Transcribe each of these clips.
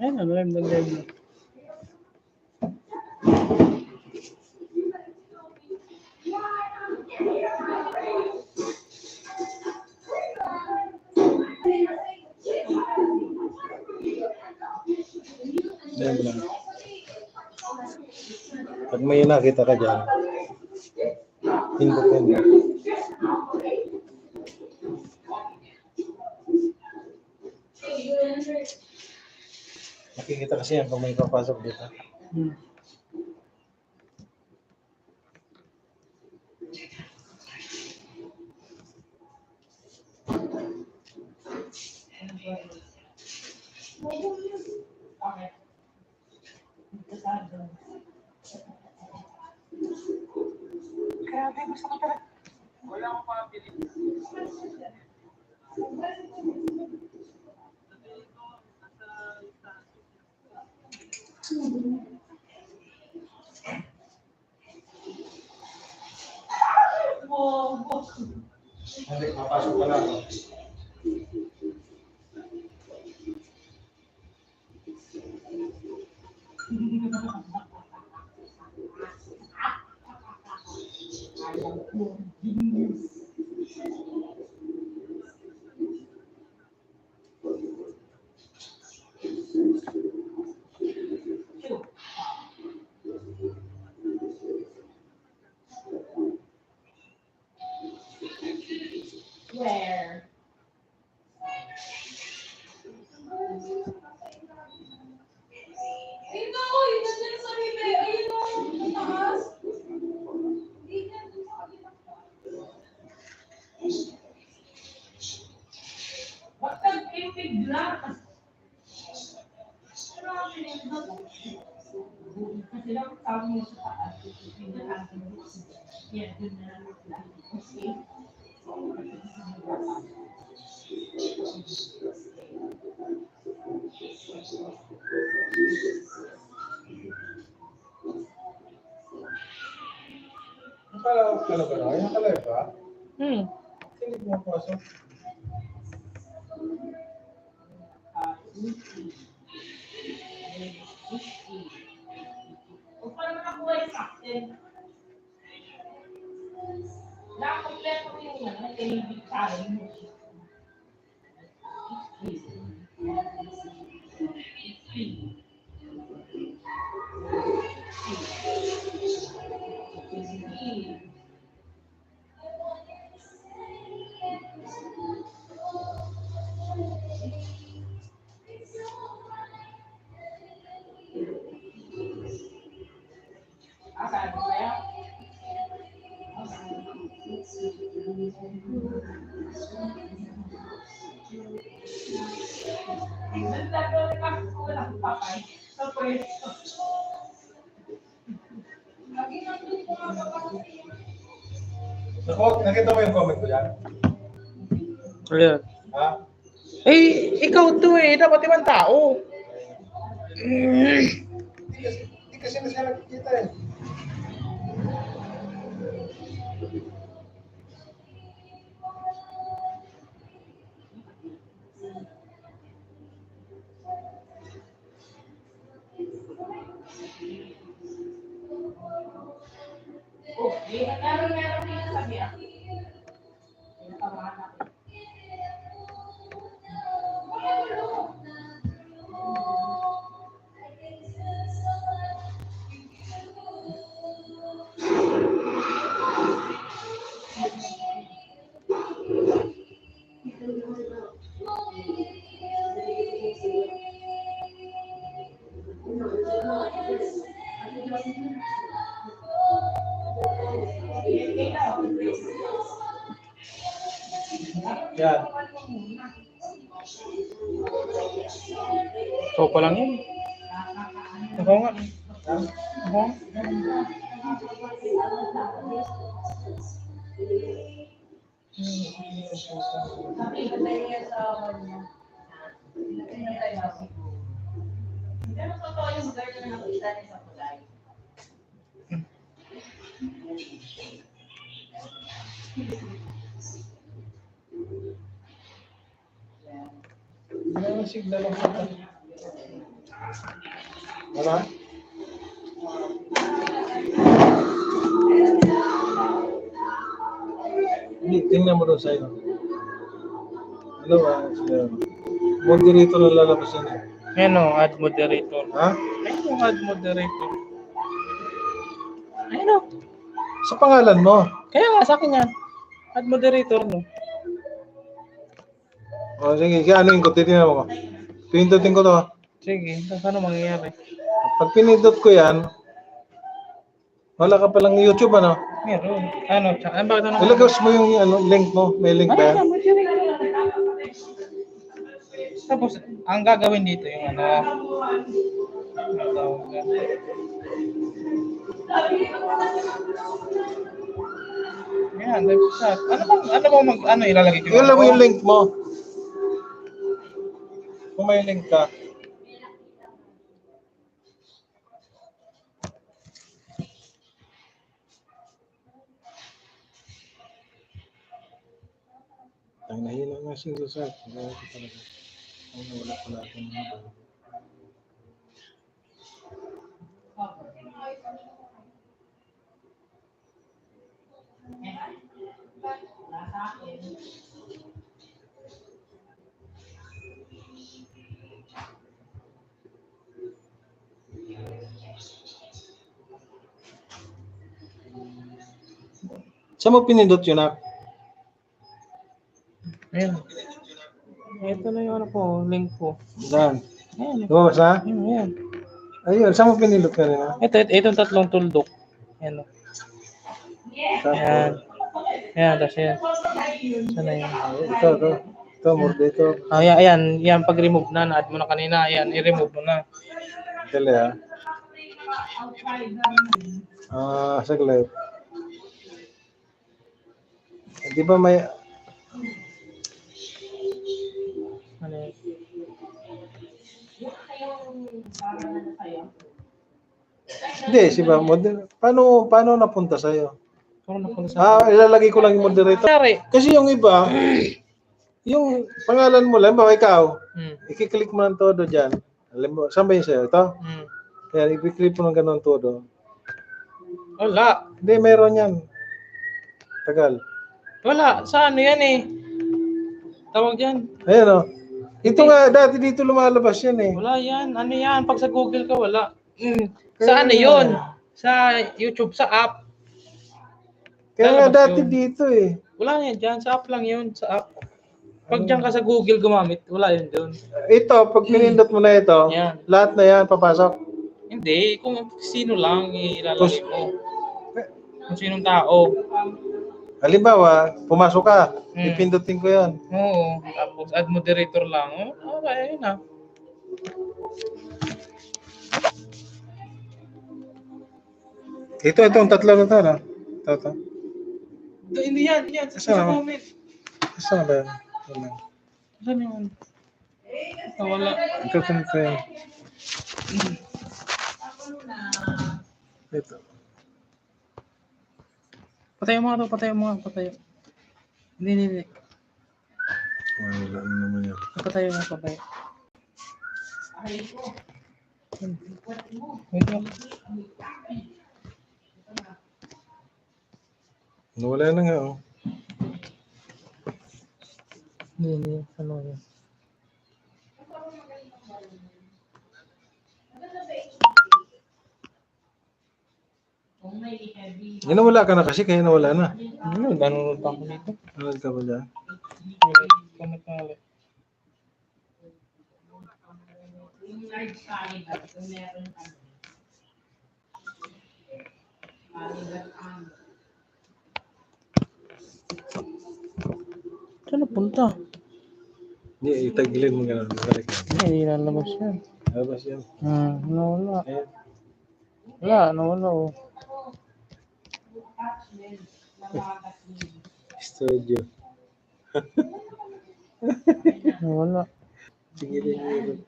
Ayun, live na live na. Live lang. Pag may nakita ka dyan, pindutin mo. Nakikita kasi yan kung may papasok dito. Grabe, gusto ko talaga. Wala akong pabili. Hindi, papasok ka lang. Where? Ito, yun na din sa bebe. Ayun o, taas. Ba't nag-impig lang? Kasi lang sabi mo sa taas. Yan, dun na lang. Okay. Nakala ka na ba na? Ay, nakalive ba? Hindi mo pasok. Huwag pa naman nakuha yung captain. Nakakompleto mo yung nag-ibig tayo. Sabi ko kaya? Nagtagawin pa ko walang papay sa pwesto. Nakita mo yung comment ko dyan? Ayan. Ha? Eh, ikaw to eh. Dapat ibang tao. Hindi kasi na siya nakikita eh. Oh, meron dito sabi ako. Yan. So pa lang yun. Ako nga. Ha? Ako. Pero totoo yung lugar na nakita niya sa kulay. Wala nang signal ang pata. Wala? Hindi, tingnan mo doon sa'yo. Ano ba? Moderator na lalabas yan eh. Ayan o, add moderator. Ha? Ayan o, add moderator. Ayan o. Sa pangalan mo. Kaya nga, sa akin yan. Add moderator, no? O sige, ano yung ko? Titignan mo ko. Pindutin ko to. Sige, paano mangyayari? Pag pinindot ko yan, wala ka palang YouTube ano? Meron. Ano? Bakit ano? Ilagos mo yung link mo. May link ba yan? Ayan, moderator. Tapos, ang gagawin dito yung ano, Ayan, live chat. Ano ilalagay ko? Ilagay mo yung link mo. Kung may link ka. Ang nahina nga single self. Wala ko talaga. Wala pala akong mga. Saan mo pinindot yun, Nak? Ayan. Ito na yung ano ko, link ko. Saan? Ayan. Lumabas na? Ayan. Ayun, saan mo pinindot ka rin, ha? Itong tatlong tuldok. Ayan o. Ayan. Ayan, tapos yan. Sana yan. Ito. Ito, moderator. Ayan. Yan, pag-remove na, na-add mo na kanina. Ayan, i-remove mo na. Dali, ha? Saglit. Di ba may... Ano yan? Hindi, siya paano napunta sa'yo? Parang napunta sa... Ilalagay ko lang yung moderator. Sorry. Kasi yung iba, yung pangalan mo lang, ba ikaw, Hmm. i-click mo ng todo dyan. Alam mo, saan ba yun sa'yo? Ito? Hmm. Yan, i-click mo ng ganun todo. Wala. Hindi, meron yan. Tagal. Wala. Sa ano yan eh? Tawag yan. Ayan o. Ito nga, dati dito lumalabas yan eh. Wala yan. Ano yan? Pag sa Google ka, wala. Kaya Sa ano nga. yun? Sa YouTube, sa app. Kaya nga Lalabas dati yun. dito eh. Wala yan dyan. Sa app lang yun. Sa app. Pag dyan ka sa Google gumamit, wala yun doon. Ito, pag pinindot mo na ito, Yan. lahat na yan papasok. Hindi. Kung sino lang ilalagay mo. Kung sinong tao. Halimbawa, pumasok ka, Hmm. ipindutin ko yan. Oo. Tapos add moderator lang. Oh, okay, yun na. Itong tatlo na ito, no? Ito. Hindi yan. Yan. Sa Saan ako? comment. Saan ba yan? Wala. Saan yun? Wala. Ito yan. Ito. Patayo mo nga to. Patayo. Hindi. Wala na naman yan. Patayo mo. Wait lang. Wala na nga, oh. Hindi. Ano yun? Nawala ka na kasi, kaya nawala na. Ano? Nanonood pa ako dito. Nawala ka ba dyan? Comment na ulit. Saan napunta? Hindi, itagilin mo gano'n. Balik ka. Hindi lalabas yan. Labas yan. Nawala. Ayan. Nawala oh. Studio. Nawala. Tigilin mo yun.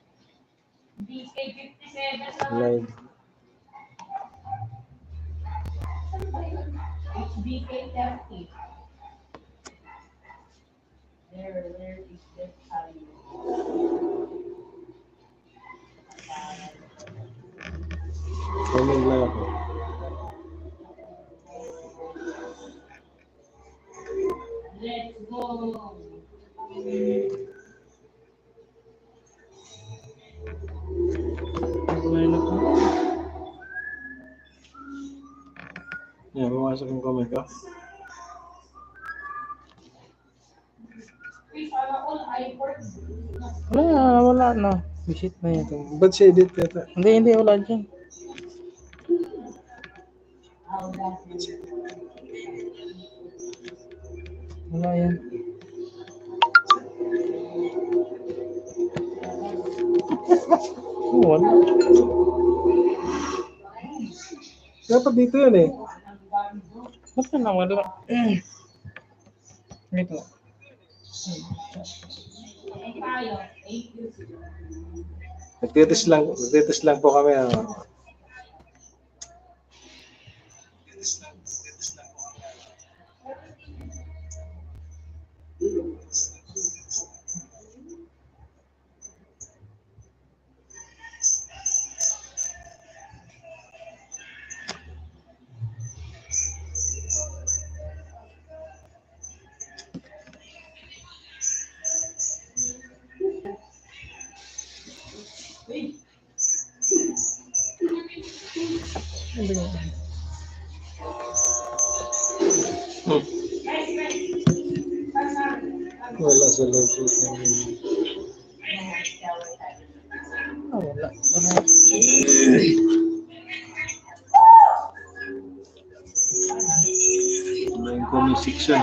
Live. BK30. There is this time. Comment lang ako. Let's go. Wala po. Yan, pumasok yung comment ko. Please, all I work. Wala na. Visit na yan. Ba't siya edit yata? Hindi, wala dyan. Wala yan. Wala. Dapat dito yun eh. Ba't ka na wala? Wait mo. Tayo. 8 years. Nagtitis lang po kami. Wala sa loob. Wala. Wala yung comment section.